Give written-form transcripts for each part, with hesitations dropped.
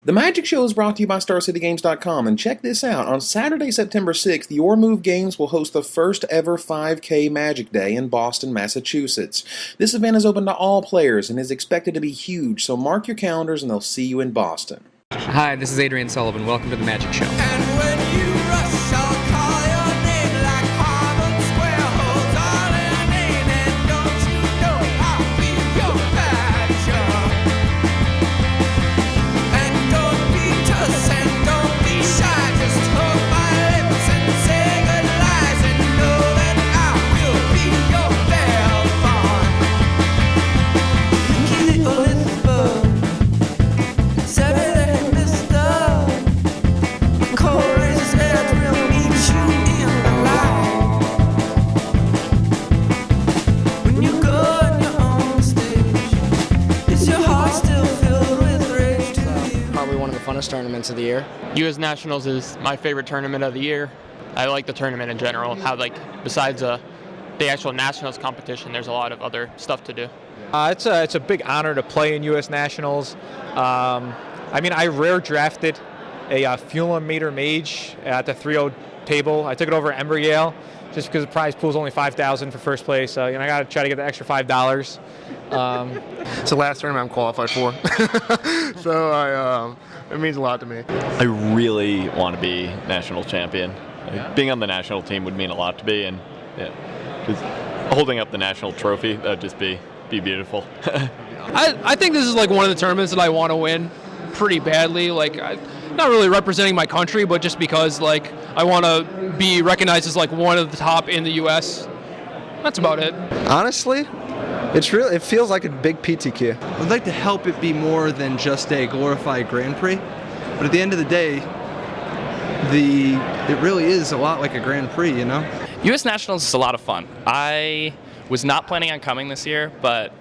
The Magic Show is brought to you by StarCityGames.com, and check this out. On Saturday, September 6th, Your Move Games will host the first ever 5K Magic Day in Boston, Massachusetts. This event is open to all players and is expected to be huge, so mark your calendars and they'll see you in Boston. Hi, this is Adrian Sullivan. Welcome to the Magic Show. And when you rush, I'll call your name like Harvard Square holds all in name. And don't you know I'll be your badger? And don't be just and don't be shy. Just hold my lips and say good lies and know that I will be your bell fawn. Keep a little funnest tournaments of the year. U.S. Nationals is my favorite tournament of the year. I like the tournament in general. How, besides the actual Nationals competition, there's a lot of other stuff to do. It's a big honor to play in U.S. Nationals. I rare drafted a Fuel Meter Mage at the 3-0 table. I took it over at Embry Yale just because the prize pool is only $5,000 for first place. I got to try to get the extra $5. It's the last tournament I'm qualified for, so it means a lot to me. I really want to be national champion. Being on the national team would mean a lot to me, and just holding up the national trophy, that would just be beautiful. I think this is one of the tournaments that I want to win pretty badly. Not really representing my country, but just because I want to be recognized as one of the top in the U.S. That's about it. Honestly, it feels like a big PTQ. I'd like to help it be more than just a glorified Grand Prix, but at the end of the day, it really is a lot like a Grand Prix, you know? U.S. Nationals is a lot of fun. I was not planning on coming this year, but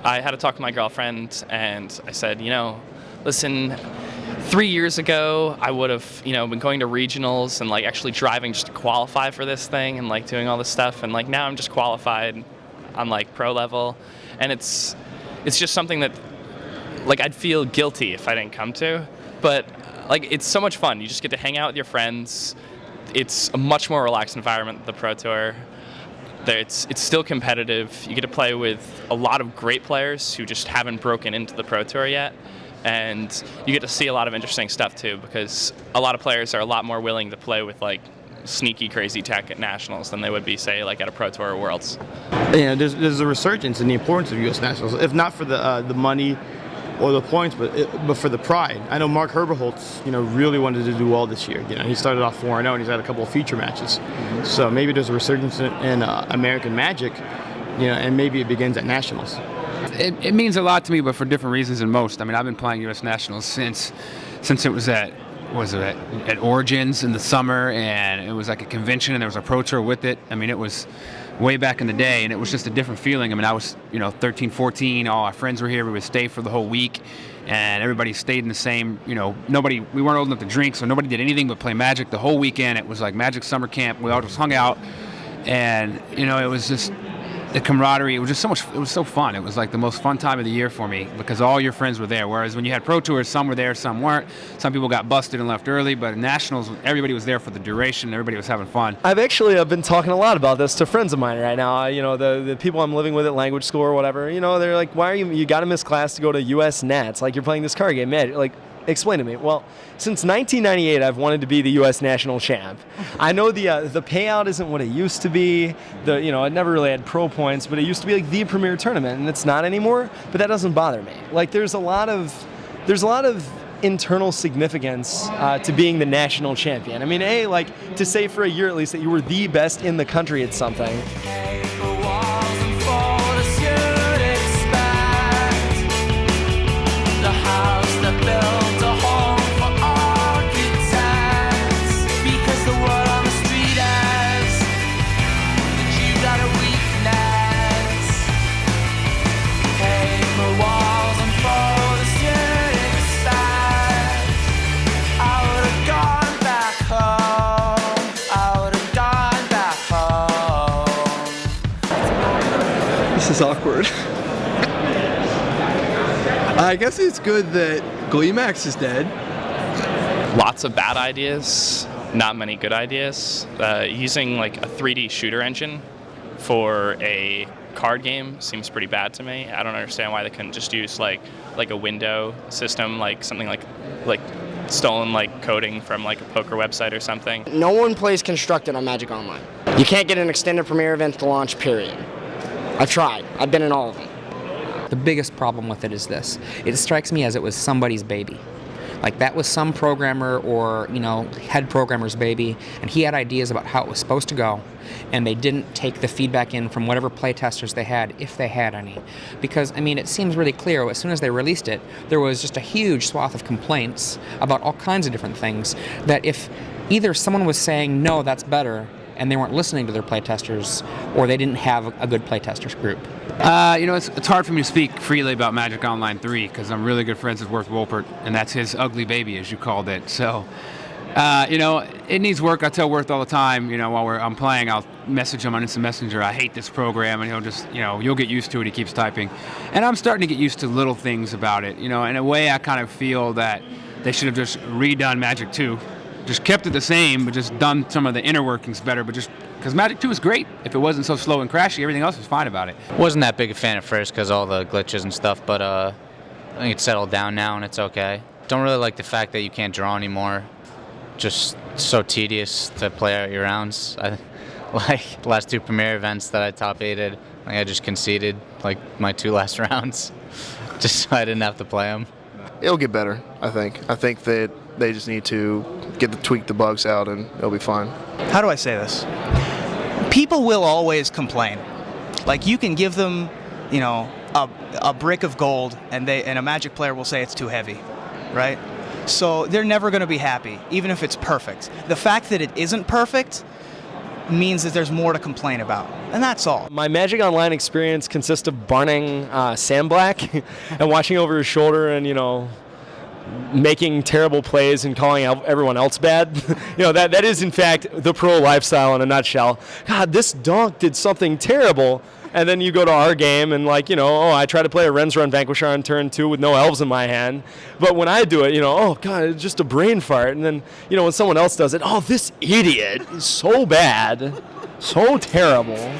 I had to talk to my girlfriend, and I said, listen, 3 years ago, I would have, been going to regionals and actually driving just to qualify for this thing and doing all this stuff, and now I'm just qualified on pro level, and it's just something that I'd feel guilty if I didn't come to, but it's so much fun. You just get to hang out with your friends. It's a much more relaxed environment than the Pro Tour. It's still competitive. You get to play with a lot of great players who just haven't broken into the Pro Tour yet, and you get to see a lot of interesting stuff too, because a lot of players are a lot more willing to play with sneaky, crazy tech at Nationals than they would be, say, at a Pro Tour or Worlds. There's a resurgence in the importance of U.S. Nationals, if not for the money or the points, but for the pride. I know Mark Herberholtz, really wanted to do well this year. He started off 4-0 and he's had a couple of feature matches. So maybe there's a resurgence in American Magic, and maybe it begins at Nationals. It means a lot to me, but for different reasons than most. I've been playing U.S. Nationals since it was at Origins in the summer, and it was a convention, and there was a Pro Tour with it. it was way back in the day, and it was just a different feeling. I was 13, 14, all our friends were here. We would stay for the whole week, and everybody stayed in the same, we weren't old enough to drink, so nobody did anything but play Magic the whole weekend. It was Magic summer camp. We all just hung out, and it was just the camaraderie. It was just so much. It was so fun. It was the most fun time of the year for me because all your friends were there. Whereas when you had Pro Tours, some were there, some weren't. Some people got busted and left early. But in Nationals, everybody was there for the duration. Everybody was having fun. I've been talking a lot about this to friends of mine right now. The people I'm living with at language school or whatever. They're like, "Why are you got to miss class to go to U.S. Nats? You're playing this card game, Magic." Explain to me. Well, since 1998, I've wanted to be the U.S. national champ. I know the payout isn't what it used to be. It never really had pro points, but it used to be the premier tournament, and it's not anymore. But that doesn't bother me. There's a lot of internal significance to being the national champion. To say for a year at least that you were the best in the country at something. This is awkward. I guess it's good that Gleemax is dead. lots of bad ideas, not many good ideas. Using like a 3D shooter engine for a card game seems pretty bad to me. I don't understand why they couldn't just use like a window system, like something like stolen like coding from like a poker website or something. No one plays Constructed on Magic Online. You can't get an extended premiere event to launch, period. I've tried. I've been in all of them. The biggest problem with it is this. It strikes me as it was somebody's baby. Like that was some programmer or, head programmer's baby, and he had ideas about how it was supposed to go, and they didn't take the feedback in from whatever playtesters they had, if they had any. Because, it seems really clear, as soon as they released it, there was just a huge swath of complaints about all kinds of different things, that if either someone was saying, no, that's better, and they weren't listening to their playtesters, or they didn't have a good playtesters group. It's hard for me to speak freely about Magic Online 3 because I'm really good friends with Worth Wolpert, and that's his ugly baby, as you called it. So, it needs work. I tell Worth all the time, while I'm playing, I'll message him on Instant Messenger, I hate this program, and he'll just, you'll get used to it. He keeps typing. And I'm starting to get used to little things about it. In a way, I kind of feel that they should have just redone Magic 2. Just kept it the same, but just done some of the inner workings better, but just because Magic 2 is great. If it wasn't so slow and crashy, everything else was fine about it. Wasn't that big a fan at first because all the glitches and stuff, but I think it's settled down now and it's okay. Don't really like the fact that you can't draw anymore. Just so tedious to play out your rounds. Like the last 2 premiere events that I top 8'd, I just conceded like my 2 last rounds just so I didn't have to play them. It'll get better, I think. I think that they just need to tweak the bugs out and it'll be fine. How do I say this? People will always complain. Like you can give them, a brick of gold and a Magic player will say it's too heavy, right? So they're never going to be happy, even if it's perfect. The fact that it isn't perfect means that there's more to complain about, and that's all. My Magic Online experience consists of burning Sam Black and watching over his shoulder and, making terrible plays and calling everyone else bad. That is in fact the pro lifestyle in a nutshell. God, this donk did something terrible. And then you go to our game and I try to play a Ren's Run Vanquisher on turn 2 with no elves in my hand. But when I do it, oh God, it's just a brain fart. And then, when someone else does it, oh, this idiot is so bad, so terrible.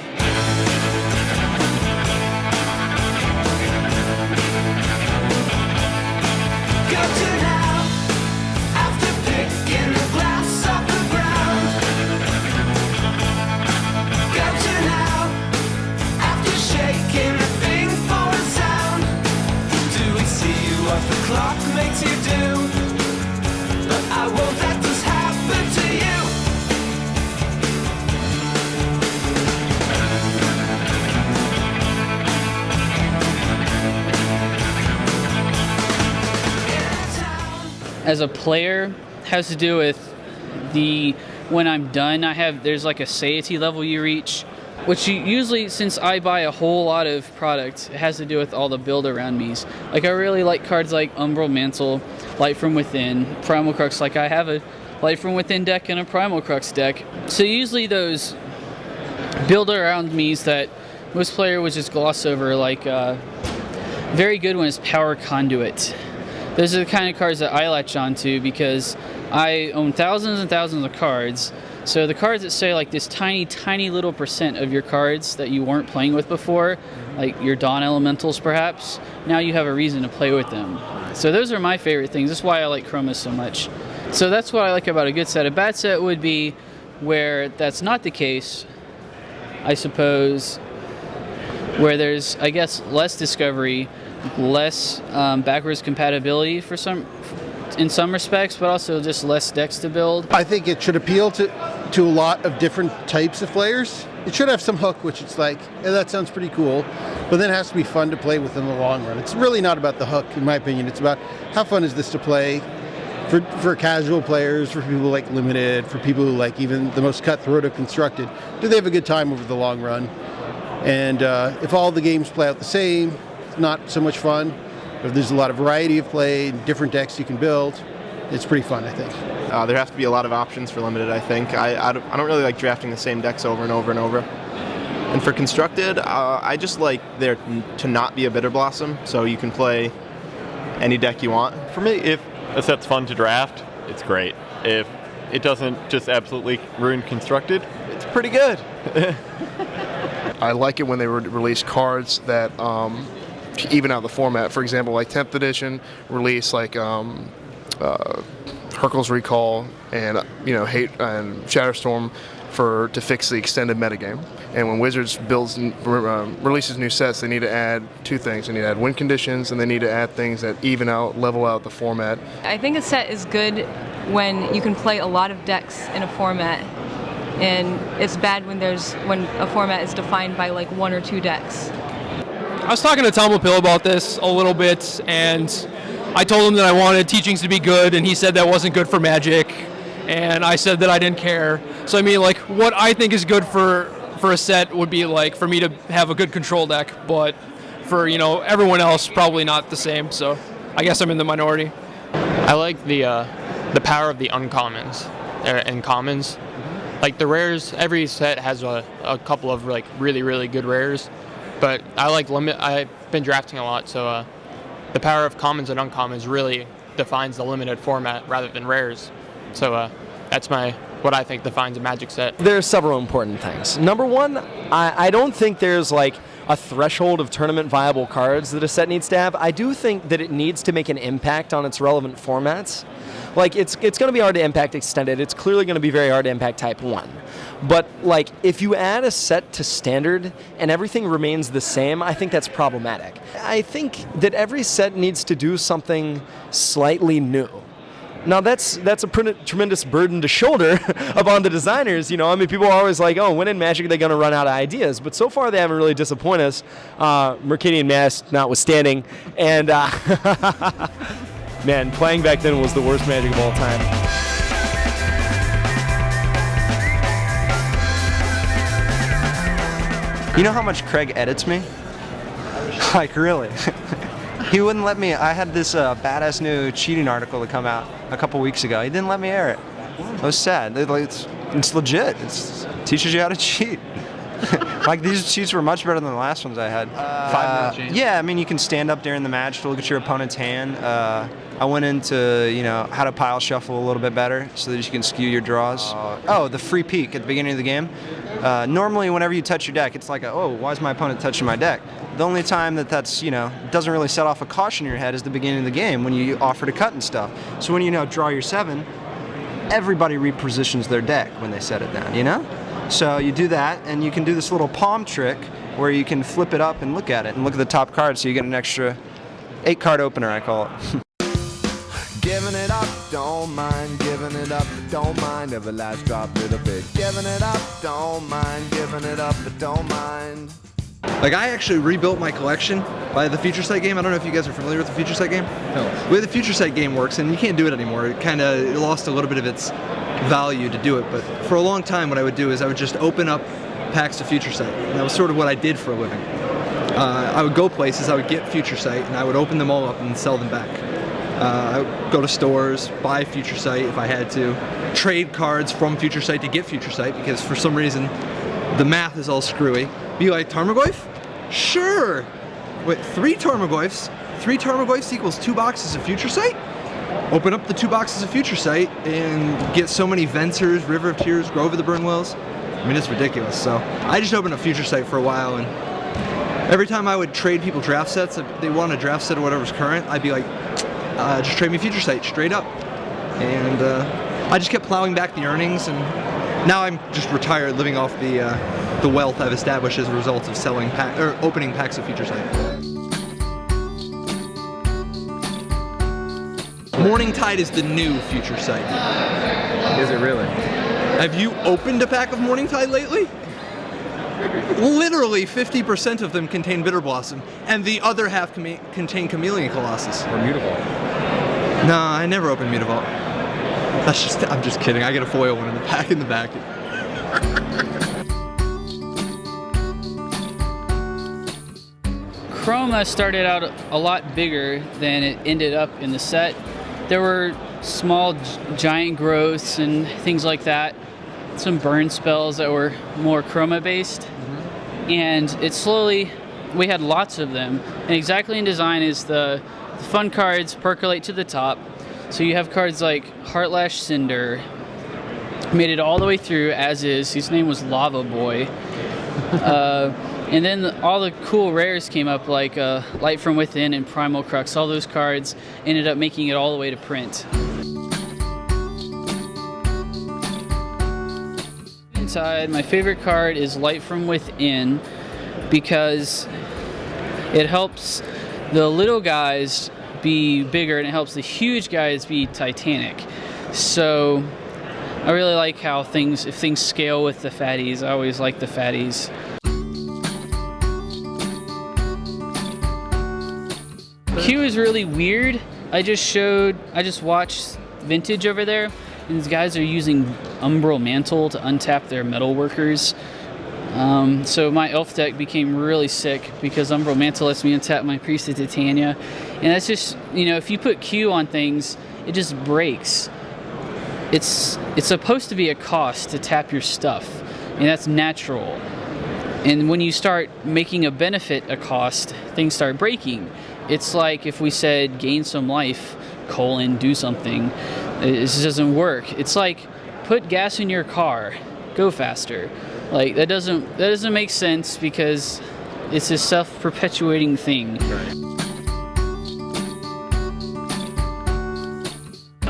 Clock makes you do, but I won't let this happen to you. As a player, has to do with when I'm done, there's like a satiety level you reach, which usually, since I buy a whole lot of products, it has to do with all the build around me's. Like I really like cards like Umbral Mantle, Light from Within, Primal Crux. Like I have a Light from Within deck and a Primal Crux deck. So usually those build around me's that most player would just gloss over, like very good one is Power Conduit. Those are the kind of cards that I latch onto because I own thousands and thousands of cards. So the cards that say like this tiny, tiny little percent of your cards that you weren't playing with before, like your Dawn Elementals perhaps, now you have a reason to play with them. So those are my favorite things. That's why I like Chroma so much. So that's what I like about a good set. A bad set would be where that's not the case, I suppose, where there's, I guess, less discovery, less backwards compatibility in some respects, but also just less decks to build. I think it should appeal to a lot of different types of players. It should have some hook, which it's like, that sounds pretty cool, but then it has to be fun to play with in the long run. It's really not about the hook, in my opinion. It's about how fun is this to play for casual players, for people who like Limited, for people who like even the most cutthroat of Constructed. Do they have a good time over the long run? And if all the games play out the same, it's not so much fun. If there's a lot of variety of play, different decks you can build, it's pretty fun, I think. There have to be a lot of options for Limited, I think. I don't really like drafting the same decks over and over and over. And for Constructed, I just like there to not be a Bitter Blossom, so you can play any deck you want. For me, if that's fun to draft, it's great. If it doesn't just absolutely ruin Constructed, it's pretty good. I like it when they release cards that even out the format. For example, like 10th edition release like Hercule's Recall and Hate and Shatterstorm to fix the extended metagame. And when Wizards releases new sets, they need to add two things. They need to add win conditions, and they need to add things that level out the format. I think a set is good when you can play a lot of decks in a format, and it's bad when a format is defined by like one or two decks. I was talking to Tom Lapille about this a little bit, and I told him that I wanted teachings to be good, and he said that wasn't good for Magic, and I said that I didn't care. So I mean, like, what I think is good for a set would be like for me to have a good control deck, but for everyone else probably not the same. So I guess I'm in the minority. I like the power of the uncommons and commons. Like the rares, every set has a couple of like really, really good rares, but I've been drafting a lot, so the power of commons and uncommons really defines the limited format rather than rares. So that's what I think defines a Magic set. There are several important things. Number one, I don't think there's like a threshold of tournament viable cards that a set needs to have. I do think that it needs to make an impact on its relevant formats. Like it's going to be hard to impact Extended. It's clearly going to be very hard to impact Type 1. But like if you add a set to Standard and everything remains the same, I think that's problematic. I think that every set needs to do something slightly new. Now that's a tremendous burden to shoulder upon the designers. I mean, people are always like, oh, when in Magic they're going to run out of ideas. But so far they haven't really disappointed us, Mercadian Mask notwithstanding. And man, playing back then was the worst Magic of all time. You know how much Craig edits me? Like, really? He wouldn't let me. I had this badass new cheating article to come out a couple weeks ago. He didn't let me air it. It was sad. It's legit. It teaches you how to cheat. Like, these cheats were much better than the last ones I had. 5 minute cheat. Yeah, I mean, you can stand up during the match to look at your opponent's hand. I went into, how to pile shuffle a little bit better so that you can skew your draws. The free peek at the beginning of the game. Normally, whenever you touch your deck, it's like, why is my opponent touching my deck? The only time that's, doesn't really set off a caution in your head is the beginning of the game when you offer to cut and stuff. So when you draw your 7, everybody repositions their deck when they set it down, So you do that, and you can do this little palm trick where you can flip it up and look at it and look at the top card, so you get an extra 8-card opener, I call it. Giving it up, don't mind. Giving it up, but don't mind. Every last drop, little bit. Giving it up, don't mind. Giving it up, but don't mind. Like, I actually rebuilt my collection by the Future Sight game. I don't know if you guys are familiar with the Future Sight game. No. The way the Future Sight game works, and you can't do it anymore. It lost a little bit of its value to do it. But for a long time, what I would do is I would just open up packs of Future Sight. And that was sort of what I did for a living. I would go places, I would get Future Sight, and I would open them all up and sell them back. I would go to stores, buy Future Sight if I had to, trade cards from Future Sight to get Future Sight, because for some reason the math is all screwy. Be like, Tarmogoyf? Sure! Wait, 3 Tarmogoyfs? 3 Tarmogoyfs equals 2 boxes of Future Sight? Open up the 2 boxes of Future Sight and get so many Vensers, River of Tears, Grove of the Burnwells. I mean, it's ridiculous. So I just opened up Future Sight for a while, and every time I would trade people draft sets, if they want a draft set or whatever's current, I'd be like, just trade me Future Sight straight up. And I just kept plowing back the earnings, and now I'm just retired, living off the wealth I've established as a result of opening packs of Future Sight. Morning Tide is the new Future Sight. Is it really? Have you opened a pack of Morning Tide lately? Literally 50% of them contain Bitter Blossom, and the other half contain Chameleon Colossus. Or Mutavault. No, I never opened Mutavault. I'm just kidding. I get a foil one in the pack in the back. Chroma started out a lot bigger than it ended up in the set. There were small giant growths and things like that. Some burn spells that were more Chroma based. And it slowly, we had lots of them. And exactly in design is the fun cards percolate to the top. So you have cards like Heartlash Cinder, made it all the way through as is. His name was Lava Boy. And then all the cool rares came up, like Light from Within and Primal Crux. All those cards ended up making it all the way to print. Inside, my favorite card is Light from Within because it helps the little guys be bigger and it helps the huge guys be Titanic. So I really like how if things scale with the fatties. I always like the fatties. Q is really weird. I just watched Vintage over there, and these guys are using Umbral Mantle to untap their metal workers. So my elf deck became really sick because Umbral Mantle lets me untap my Priest of Titania. And that's just, if you put Q on things, it just breaks. It's supposed to be a cost to tap your stuff, and that's natural. And when you start making a benefit a cost, things start breaking. It's like if we said gain some life, do something. This doesn't work. It's like put gas in your car, go faster. Like that doesn't make sense because it's a self-perpetuating thing.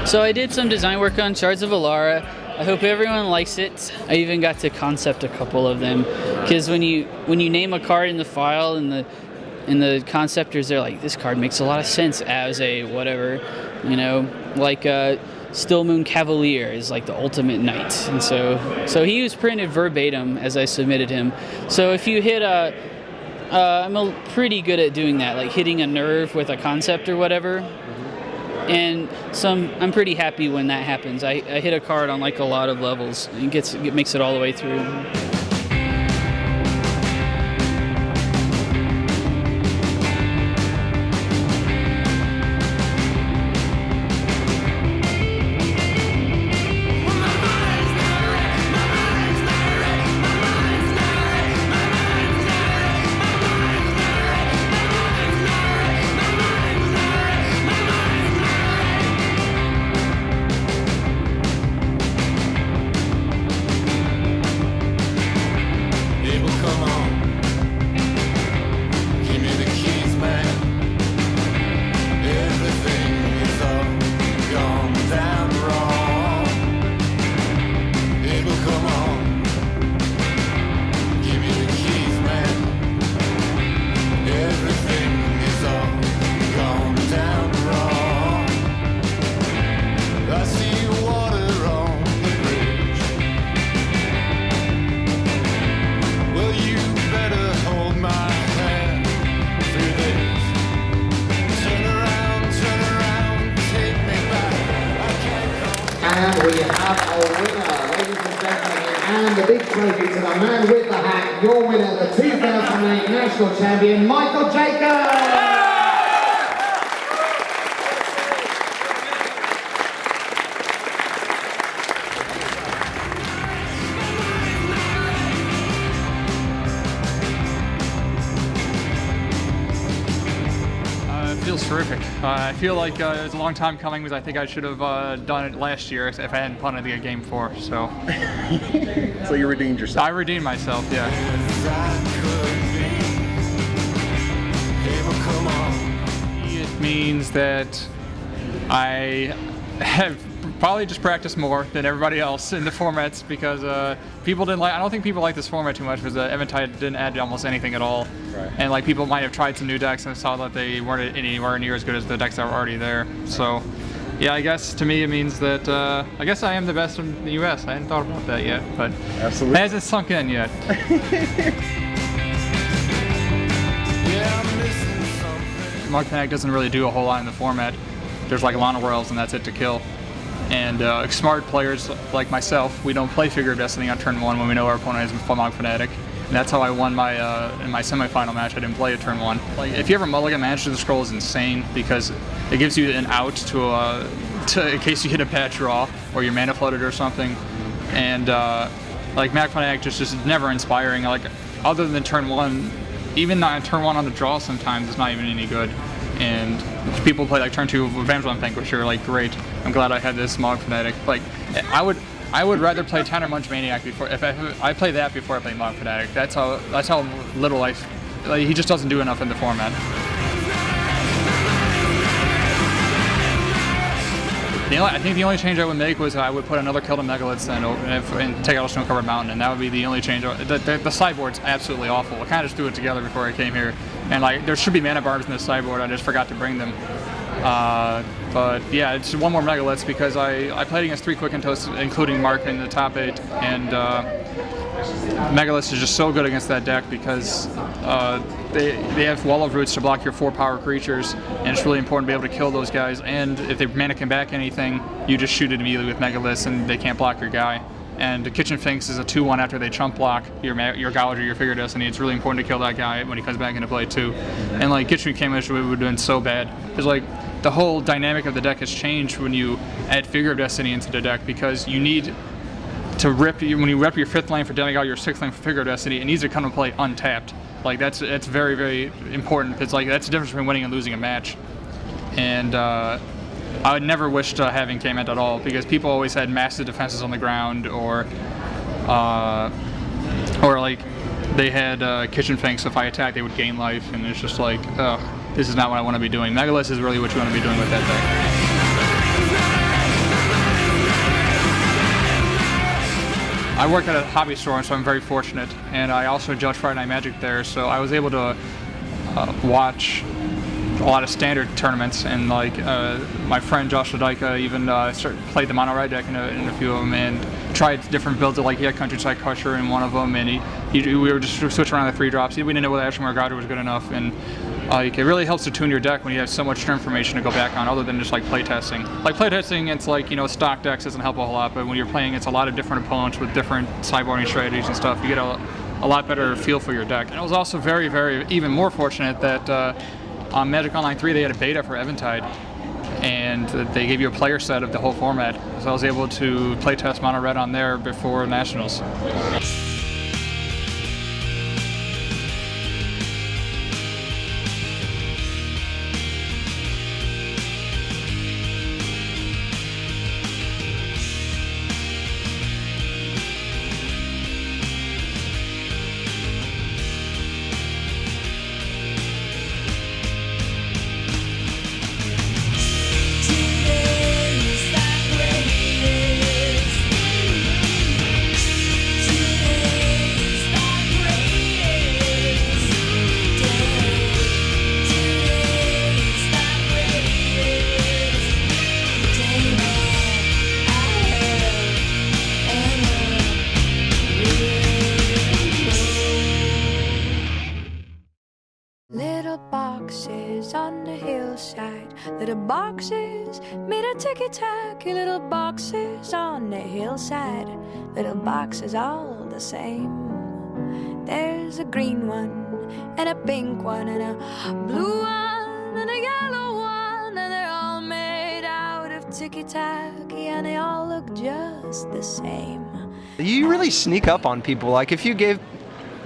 So I did some design work on Shards of Alara. I hope everyone likes it. I even got to concept a couple of them because when you name a card in the file and the conceptors, they're like, this card makes a lot of sense as a whatever, like Still Moon Cavalier is like the ultimate knight, and so he was printed verbatim as I submitted him. So if you hit I'm pretty good at doing that, like hitting a nerve with a concept or whatever. And I'm pretty happy when that happens. I hit a card on like a lot of levels and it makes it all the way through. And we have a winner, ladies and gentlemen, and the big trophy to the man with the hat, your winner, the 2008 National Champion, Michael Jacobs! It feels terrific. I feel like it was a long time coming because I think I should have done it last year if I hadn't punted the game for. So. So you redeemed yourself. I redeemed myself, yeah. It means that I have probably just practiced more than everybody else in the formats because people didn't like. I don't think people like this format too much because Eventide didn't add almost anything at all. Right. And like people might have tried some new decks and saw that they weren't anywhere near as good as the decks that were already there. So, yeah, I guess to me it means that I guess I am the best in the U.S. I hadn't thought about that yet, but absolutely, it hasn't sunk in yet. Mark Panek doesn't really do a whole lot in the format. There's like Lana Royals and that's it to kill. And smart players like myself, we don't play Figure of Destiny on turn 1 when we know our opponent is a Fomog Fanatic. And that's how I won my in my semifinal match. I didn't play at turn 1. Like if you ever mulligan Manage the Scroll is insane because it gives you an out to in case you hit a bad draw or you're mana flooded or something. And like Mag Fanatic just is never inspiring. Like other than turn 1, even not turn 1 on the draw sometimes it's not even any good. And people play like turn 2 of Evangeline Vanquisher, like great. I'm glad I had this Smog Fanatic. Like I would rather play Tanner Munch Maniac before if I play that before I play Smog Fanatic. That's how little like he just doesn't do enough in the format. I think the only change I would make was I would put another kill to Megaliths and take out a Snow-Covered Mountain, and that would be the only change. The sideboard's absolutely awful. I kind of just threw it together before I came here, and like there should be mana barbs in the sideboard. I just forgot to bring them. But yeah, it's one more Megaliths because I played against 3 Quick and Toasts, including Mark in the top 8, and Megaliths is just so good against that deck because they have Wall of Roots to block your 4 power creatures, and it's really important to be able to kill those guys. And if they mana can back anything, you just shoot it immediately with Megaliths, and they can't block your guy. And the Kitchen Finks is a 2/1 after they chump block your Gouge or your Figure Destiny. It's really important to kill that guy when he comes back into play too. And like Kitchen Kamish would have been so bad. Because like the whole dynamic of the deck has changed when you add Figure of Destiny into the deck, because you need to when you rep your 5th lane for Demigod, your 6th lane for Figure of Destiny, it needs to come and play untapped. Like that's very, very important. It's like that's the difference between winning and losing a match. And I would never wish to having Kament at all, because people always had massive defenses on the ground, or like they had Kitchen Finks. If I attack, they would gain life, and it's just like, oh, this is not what I want to be doing. Megaliths is really what you want to be doing with that deck. I work at a hobby store, so I'm very fortunate, and I also judge Friday Night Magic there, so I was able to watch a lot of standard tournaments, and like my friend Josh Ladika even played the mono red deck in a few of them, and tried different builds. Like he had Countryside Crusher in one of them, and we were just switching around the 3 drops. We didn't know whether Ashmore Garter was good enough, and it really helps to tune your deck when you have so much information to go back on, other than just like playtesting. Like playtesting, it's like, you know, stock decks doesn't help a whole lot, but when you're playing, it's a lot of different opponents with different sideboarding strategies and stuff. You get a lot better feel for your deck. And I was also very, very even more fortunate that on Magic Online 3 they had a beta for Eventide, and they gave you a player set of the whole format. So I was able to playtest Mono Red on there before Nationals. Little boxes on the hillside, little boxes made of ticky-tacky, little boxes on the hillside, little boxes all the same. There's a green one, and a pink one, and a blue one, and a yellow one, and they're all made out of ticky-tacky, and they all look just the same. You really sneak up on people. Like if you gave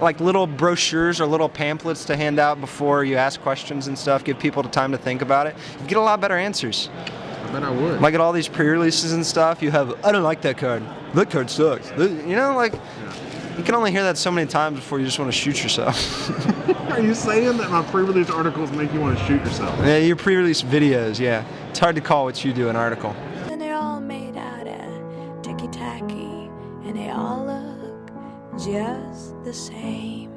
like little brochures or little pamphlets to hand out before you ask questions and stuff, give people the time to think about it, you get a lot better answers. I bet I would. Like at all these pre-releases and stuff, you have, I don't like that card. That card sucks. You know, like, you can only hear that so many times before you just want to shoot yourself. Are you saying that my pre-release articles make you want to shoot yourself? Yeah, your pre-release videos, yeah. It's hard to call what you do an article. And they're all made out of ticky-tacky, and they all look just the same.